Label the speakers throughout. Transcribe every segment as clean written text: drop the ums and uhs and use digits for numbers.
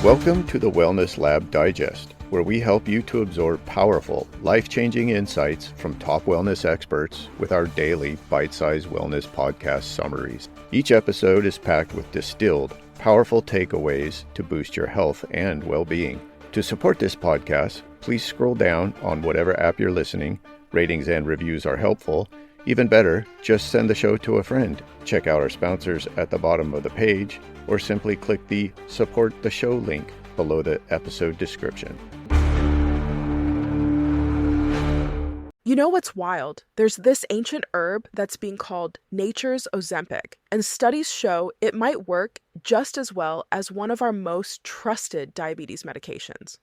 Speaker 1: Welcome to the Wellness Lab Digest, where we help you to absorb powerful, life-changing insights from top wellness experts with our daily bite-sized wellness podcast summaries. Each episode is packed with distilled, powerful takeaways to boost your health and well-being. To support this podcast, please scroll down on whatever app you're listening. Ratings and reviews are helpful. Even better, just send the show to a friend. Check out our sponsors at the bottom of the page, or simply click the Support the Show link below the episode description.
Speaker 2: You know what's wild? There's this ancient herb that's being called nature's Ozempic, and studies show it might work just as well as one of our most trusted diabetes medications.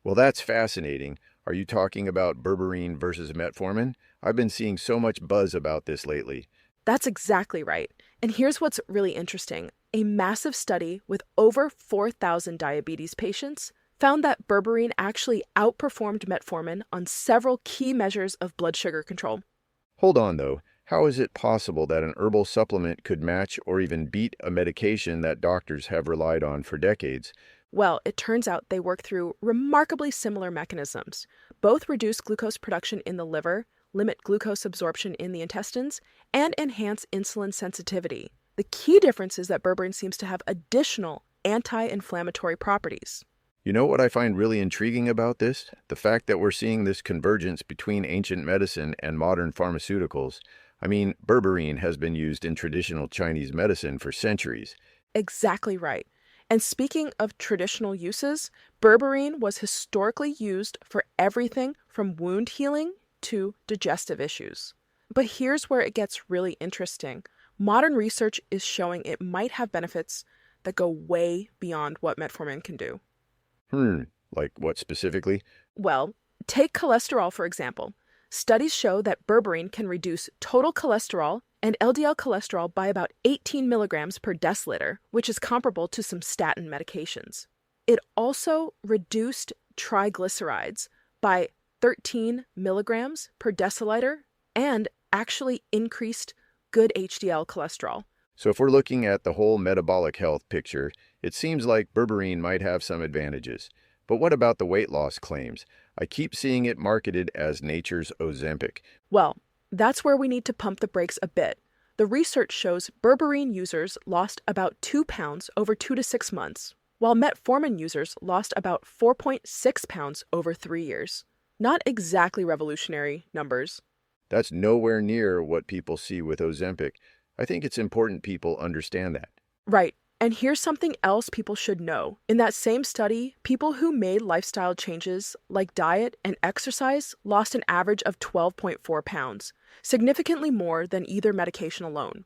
Speaker 1: Well, that's fascinating. Are you talking about Berberine versus Metformin? I've been seeing so much buzz about this lately.
Speaker 2: That's exactly right. And here's what's really interesting. A massive study with over 4,000 diabetes patients found that Berberine actually outperformed Metformin on several key measures of blood sugar control.
Speaker 1: Hold on, though. How is it possible that an herbal supplement could match or even beat a medication that doctors have relied on for decades?
Speaker 2: Well, it turns out they work through remarkably similar mechanisms. Both reduce glucose production in the liver, limit glucose absorption in the intestines, and enhance insulin sensitivity. The key difference is that Berberine seems to have additional anti-inflammatory properties.
Speaker 1: You know what I find really intriguing about this? The fact that we're seeing this convergence between ancient medicine and modern pharmaceuticals. I mean, Berberine has been used in traditional Chinese medicine for centuries.
Speaker 2: Exactly right. And speaking of traditional uses, Berberine was historically used for everything from wound healing to digestive issues. But here's where it gets really interesting. Modern research is showing it might have benefits that go way beyond what metformin can do.
Speaker 1: Like what specifically?
Speaker 2: Well, take cholesterol, for example. Studies show that Berberine can reduce total cholesterol and LDL cholesterol by about 18 milligrams per deciliter, which is comparable to some statin medications. It also reduced triglycerides by 13 milligrams per deciliter and actually increased good HDL cholesterol.
Speaker 1: So if we're looking at the whole metabolic health picture, it seems like Berberine might have some advantages. But what about the weight loss claims? I keep seeing it marketed as nature's Ozempic.
Speaker 2: Well, that's where we need to pump the brakes a bit. The research shows Berberine users lost about 2 pounds over 2 to 6 months, while Metformin users lost about 4.6 pounds over 3 years. Not exactly revolutionary numbers.
Speaker 1: That's nowhere near what people see with Ozempic. I think it's important people understand that.
Speaker 2: Right. And here's something else people should know. In that same study, people who made lifestyle changes like diet and exercise lost an average of 12.4 pounds, significantly more than either medication alone.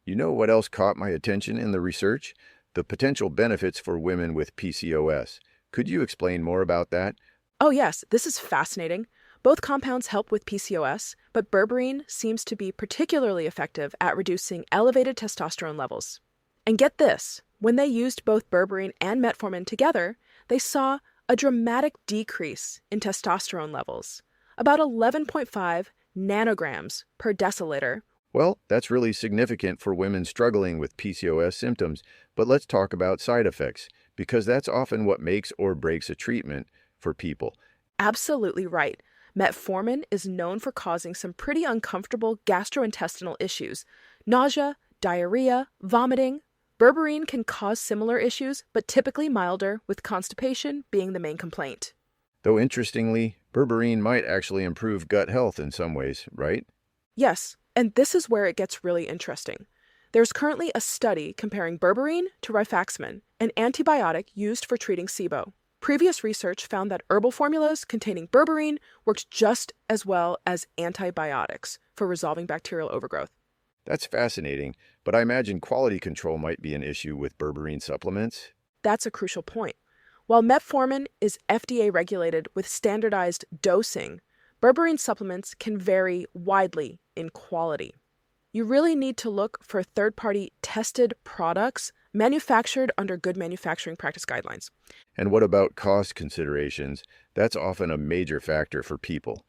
Speaker 1: You know what else caught my attention in the research? The potential benefits for women with PCOS. Could you explain more about that?
Speaker 2: Oh yes, this is fascinating. Both compounds help with PCOS, but Berberine seems to be particularly effective at reducing elevated testosterone levels. And get this, when they used both Berberine and Metformin together, they saw a dramatic decrease in testosterone levels, about 11.5 nanograms per deciliter.
Speaker 1: Well, that's really significant for women struggling with PCOS symptoms, but let's talk about side effects, because that's often what makes or breaks a treatment for people.
Speaker 2: Absolutely right. Metformin is known for causing some pretty uncomfortable gastrointestinal issues, nausea, diarrhea, vomiting. Berberine can cause similar issues, but typically milder, with constipation being the main complaint.
Speaker 1: Though interestingly, Berberine might actually improve gut health in some ways, right?
Speaker 2: Yes, and this is where it gets really interesting. There's currently a study comparing Berberine to rifaximin, an antibiotic used for treating SIBO. Previous research found that herbal formulas containing Berberine worked just as well as antibiotics for resolving bacterial overgrowth.
Speaker 1: That's fascinating, but I imagine quality control might be an issue with Berberine supplements.
Speaker 2: That's a crucial point. While Metformin is FDA regulated with standardized dosing, Berberine supplements can vary widely in quality. You really need to look for third-party tested products manufactured under good manufacturing practice guidelines.
Speaker 1: And what about cost considerations? That's often a major factor for people.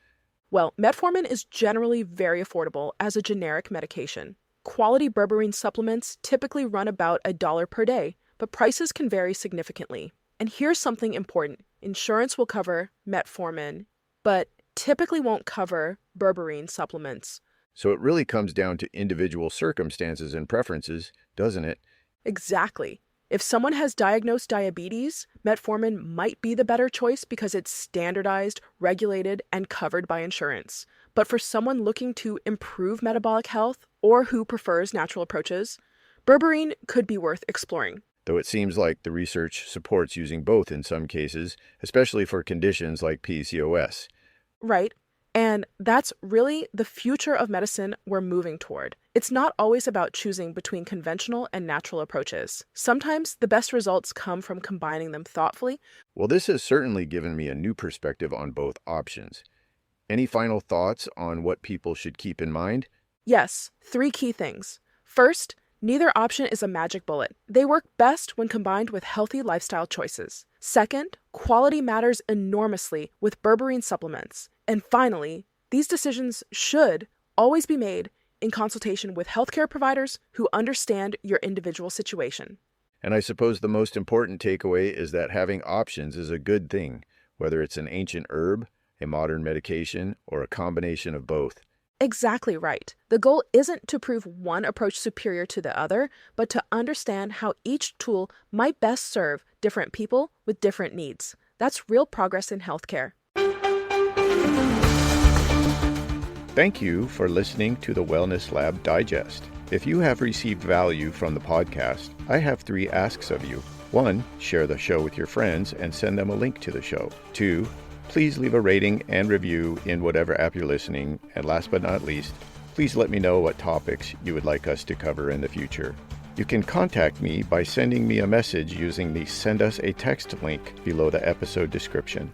Speaker 2: Well, Metformin is generally very affordable as a generic medication. Quality Berberine supplements typically run about $1 per day, but prices can vary significantly. And here's something important. Insurance will cover metformin, but typically won't cover berberine supplements.
Speaker 1: So it really comes down to individual circumstances and preferences, doesn't it?
Speaker 2: Exactly. If someone has diagnosed diabetes, metformin might be the better choice because it's standardized, regulated, and covered by insurance. But for someone looking to improve metabolic health or who prefers natural approaches, berberine could be worth exploring.
Speaker 1: Though it seems like the research supports using both in some cases, especially for conditions like PCOS.
Speaker 2: Right. And that's really the future of medicine we're moving toward. It's not always about choosing between conventional and natural approaches. Sometimes the best results come from combining them thoughtfully.
Speaker 1: Well, this has certainly given me a new perspective on both options. Any final thoughts on what people should keep in mind?
Speaker 2: Yes, 3 key things. First, neither option is a magic bullet. They work best when combined with healthy lifestyle choices. Second, quality matters enormously with berberine supplements. And finally, these decisions should always be made in consultation with healthcare providers who understand your individual situation.
Speaker 1: And I suppose the most important takeaway is that having options is a good thing, whether it's an ancient herb, a modern medication, or a combination of both.
Speaker 2: Exactly right. The goal isn't to prove one approach superior to the other, but to understand how each tool might best serve different people with different needs. That's real progress in healthcare.
Speaker 1: Thank you for listening to the Wellness Lab Digest. If you have received value from the podcast, I have 3 asks of you. 1, share the show with your friends and send them a link to the show. 2, please leave a rating and review in whatever app you're listening. And last but not least, please let me know what topics you would like us to cover in the future. You can contact me by sending me a message using the Send Us a Text link below the episode description.